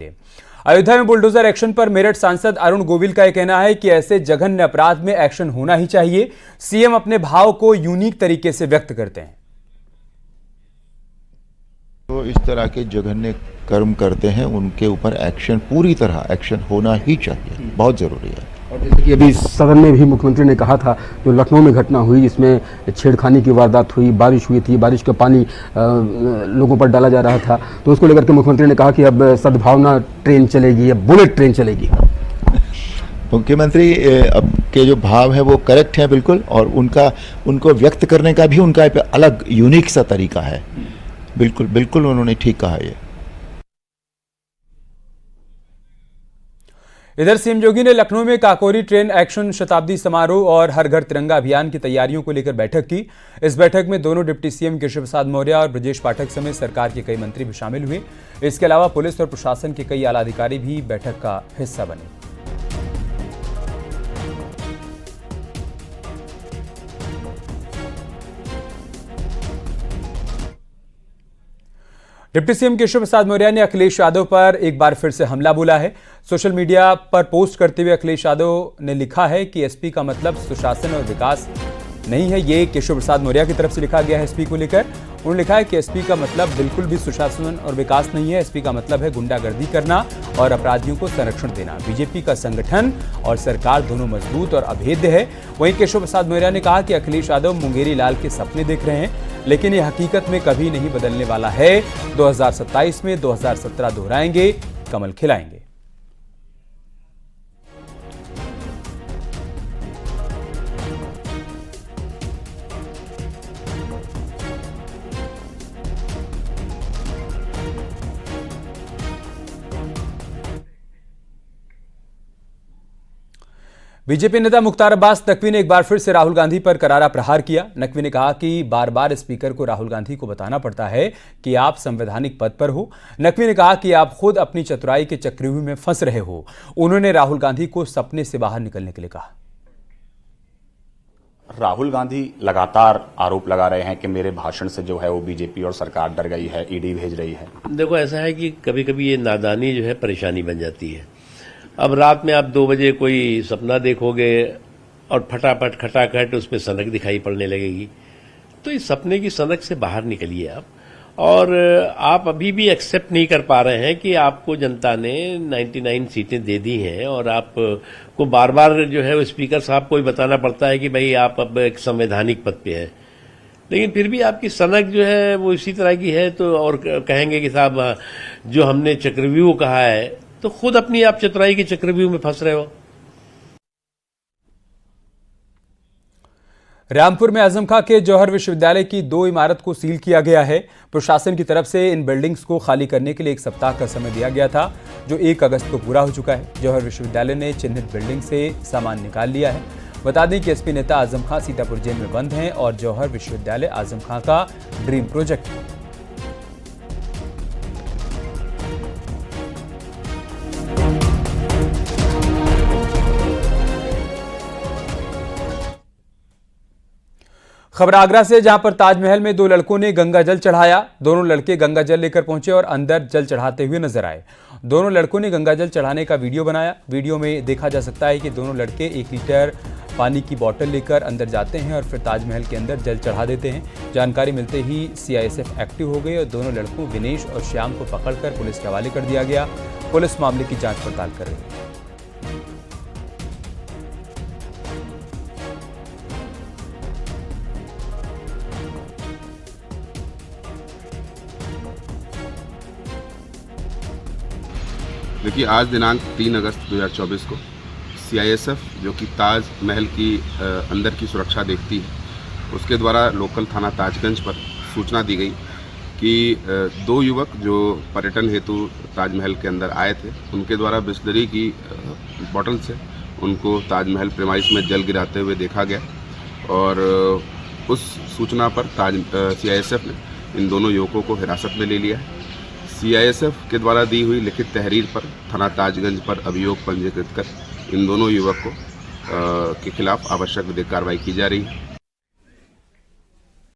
अयोध्या में bulldozer action पर मेरठ सांसद अरुण गोविल का यह कहना है कि ऐसे जघन्य अपराध में एक्शन होना ही चाहिए। सीएम अपने भाव को यूनिक तरीके से व्यक्त करते हैं। तो इस तरह के जघन्य कर्म करते हैं उनके ऊपर एक्शन, पूरी तरह एक्शन होना ही चाहिए, बहुत जरूरी है। और जैसे कि अभी सदन में भी मुख्यमंत्री ने कहा था, जो लखनऊ में घटना हुई जिसमें छेड़खानी की वारदात हुई, बारिश हुई थी, बारिश का पानी लोगों पर डाला जा रहा था, तो उसको लेकर के मुख्यमंत्री ने कहा कि अब सद्भावना ट्रेन चलेगी, अब बुलेट ट्रेन चलेगी। मुख्यमंत्री अब के जो भाव है वो करेक्ट है बिल्कुल, और उनको व्यक्त करने का भी उनका एक अलग यूनिक सा तरीका है। बिल्कुल बिल्कुल उन्होंने ठीक कहा ये। इधर सीएम योगी ने लखनऊ में काकोरी ट्रेन एक्शन शताब्दी समारोह और हर घर तिरंगा अभियान की तैयारियों को लेकर बैठक की। इस बैठक में दोनों डिप्टी सीएम केशव प्रसाद मौर्य और ब्रजेश पाठक समेत सरकार के कई मंत्री भी शामिल हुए। इसके अलावा पुलिस और प्रशासन के कई आला अधिकारी भी बैठक का हिस्सा बने। डिप्टी सीएम केशव प्रसाद मौर्य ने अखिलेश यादव पर एक बार फिर से हमला बोला है। सोशल मीडिया पर पोस्ट करते हुए अखिलेश यादव ने लिखा है कि एसपी का मतलब सुशासन और विकास नहीं है। ये केशव प्रसाद मौर्य की तरफ से लिखा गया है एसपी को लेकर। उन्होंने लिखा है कि एसपी का मतलब बिल्कुल भी सुशासन और विकास नहीं है। एसपी का मतलब है गुंडागर्दी करना और अपराधियों को संरक्षण देना। बीजेपी का संगठन और सरकार दोनों मजबूत और अभेद्य है। वहीं केशव प्रसाद मौर्य ने कहा कि अखिलेश यादव मुंगेरी लाल के सपने देख रहे हैं, लेकिन ये हकीकत में कभी नहीं बदलने वाला है। 2027 में 2017 दोहराएंगे, कमल खिलाएंगे। बीजेपी नेता मुख्तार अब्बास नकवी ने एक बार फिर से राहुल गांधी पर करारा प्रहार किया। नकवी ने कहा कि बार बार स्पीकर को राहुल गांधी को बताना पड़ता है कि आप संवैधानिक पद पर हो। नकवी ने कहा कि आप खुद अपनी चतुराई के चक्रव्यूह में फंस रहे हो। उन्होंने राहुल गांधी को सपने से बाहर निकलने के लिए कहा। राहुल गांधी लगातार आरोप लगा रहे हैं कि मेरे भाषण से जो है वो बीजेपी और सरकार डर गई है, ईडी भेज रही है। देखो, ऐसा है कि कभी कभी ये नादानी जो है परेशानी बन जाती है। अब रात में आप 2 बजे कोई सपना देखोगे और फटाफट खटाखट उसमें सनक दिखाई पड़ने लगेगी, तो इस सपने की सनक से बाहर निकलिए आप। और आप अभी भी एक्सेप्ट नहीं कर पा रहे हैं कि आपको जनता ने 99 सीटें दे दी हैं और आपको बार बार जो है वो स्पीकर साहब को ही बताना पड़ता है कि भाई आप अब एक संवैधानिक पद पे हैं, लेकिन फिर भी आपकी सनक जो है वो इसी तरह की है। तो और कहेंगे कि साहब जो हमने चक्रव्यूह कहा है, तो खुद अपनी आप चतुराई के चक्रव्यूह में फंस रहे हो। रामपुर में आजम खां के जौहर विश्वविद्यालय की 2 इमारत को सील किया गया है। प्रशासन की तरफ से इन बिल्डिंग्स को खाली करने के लिए 1 सप्ताह का समय दिया गया था, जो 1 अगस्त को पूरा हो चुका है। जौहर विश्वविद्यालय ने चिन्हित बिल्डिंग से सामान निकाल लिया है। बता दें कि एसपी नेता आजम खां सीतापुर जेल में बंद हैं और जौहर विश्वविद्यालय आजम खां का ड्रीम प्रोजेक्ट है। खबर आगरा से, जहां पर ताजमहल में 2 लड़कों ने गंगा जल चढ़ाया। दोनों लड़के गंगा जल लेकर पहुंचे और अंदर जल चढ़ाते हुए नजर आए। दोनों लड़कों ने गंगा जल चढ़ाने का वीडियो बनाया। वीडियो में देखा जा सकता है कि दोनों लड़के 1 लीटर पानी की बोतल लेकर अंदर जाते हैं और फिर ताजमहल के अंदर जल चढ़ा देते हैं। जानकारी मिलते ही सीआईएसएफ एक्टिव हो गई और दोनों लड़कों विनेश और श्याम को पकड़कर पुलिस के हवाले कर दिया गया। पुलिस मामले की जांच पड़ताल कर रही है। देखिए, आज दिनांक 3 अगस्त 2024 को सीआईएसएफ, जो कि ताजमहल की अंदर की सुरक्षा देखती है, उसके द्वारा लोकल थाना ताजगंज पर सूचना दी गई कि 2 युवक जो पर्यटन हेतु ताजमहल के अंदर आए थे, उनके द्वारा बिस्लरी की बोतल से उनको ताजमहल प्रेमाइस में जल गिराते हुए देखा गया। और उस सूचना पर सीआईएसएफ ने इन दोनों युवकों को हिरासत में ले लिया है। सीआईएसएफ के द्वारा दी हुई लिखित तहरीर पर थाना ताजगंज पर अभियोग पंजीकृत कर इन दोनों युवक को के खिलाफ आवश्यक विधिक कार्रवाई की जा रही है।